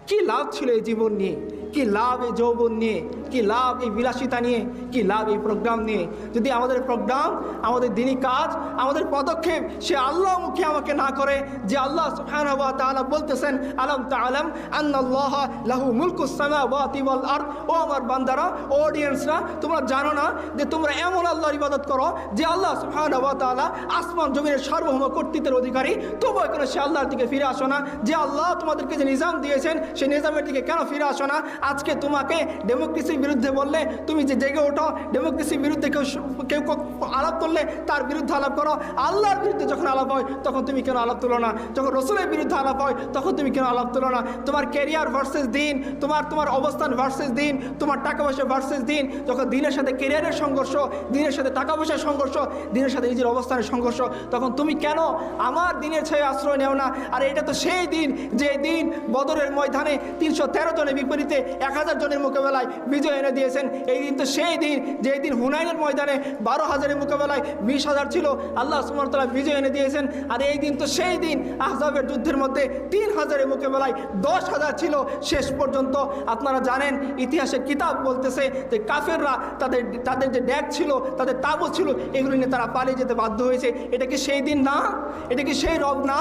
কি লাভ ছিল এই জীবন নিয়ে, কি লাভ এই যৌবন নিয়ে, কি লাভ এই বিলাসিতা নিয়ে, কি লাভ এই প্রোগ্রাম নিয়ে, যদি আমাদের প্রোগ্রাম, আমাদের দিনই কাজ, আমাদের পদক্ষেপ সে আল্লাহমুখী আমাকে না করে। যে আল্লাহ সুবহানাহু ওয়া তাআলা বলতেছেন, আলাম তাআলাম আন্নাল্লাহা লাহু মুলকুস সামাওয়াতি ওয়াল আরদ। ও আমার বান্দারা, অডিয়েন্সরা, তোমরা জানো না যে তোমরা এমন আল্লাহর ইবাদত করো যে আল্লাহ সুবহানাহু ওয়া তাআলা আসমান জমিনের সার্বভৌম কর্তৃত্বের অধিকারী, তবু এখনো সে আল্লাহর দিকে ফিরে আসো না। যে আল্লাহ তোমাদেরকে যে নিজাম দিয়েছেন সেই নিজামের দিকে কেন ফিরে আসো না? আজকে তোমাকে ডেমোক্রেসির বিরুদ্ধে বললে তুমি যে জেগে ওঠো, ডেমোক্রেসির বিরুদ্ধে কেউ আলাপ করলে তার বিরুদ্ধে আলাপ করো। আল্লাহর বিরুদ্ধে যখন আলাপ হয় তখন তুমি কেন আলাপ তুলো না? যখন রসুলের বিরুদ্ধে আলাপ হয় তখন তুমি কেন আলাপ তুলো না? তোমার ক্যারিয়ার ভার্সেস দিন, তোমার অবস্থান ভার্সেস দিন, তোমার টাকা পয়সা ভার্সেস দিন, যখন দিনের সাথে ক্যারিয়ারের সংঘর্ষ, দিনের সাথে টাকা পয়সার সংঘর্ষ, দিনের সাথে নিজের অবস্থানের সংঘর্ষ, তখন তুমি কেন আমার দিনের ছায়া আশ্রয় নেও না? আর এটা তো সেই দিন যে দিন বদরের ময়দানে ৩১৩ জনের বিপরীতে ১০০০ জনের মোকাবেলায় বিজয় এনে দিয়েছেন। এই দিন তো সেই দিন যে দিন হুনাইনের ময়দানে ১২,০০০-এর মোকাবেলায় ২০,০০০ ছিল, আল্লাহ সুবহানাহু ওয়া তাআলা বিজয় এনে দিয়েছেন। আর এই দিন তো সেই দিন আহজাবের যুদ্ধের মধ্যে ৩,০০০-এর মোকাবেলায় ১০,০০০ ছিল। শেষ পর্যন্ত আপনারা জানেন, ইতিহাসের কিতাব বলতেছে যে কাফেররা তাদের যে ড্যাগ ছিল, তাদের তাবুত ছিল, এগুলো নিয়ে তারা পালিয়ে যেতে বাধ্য হয়েছে। এটা কি সেই দিন না? এটা কি সেই রব না?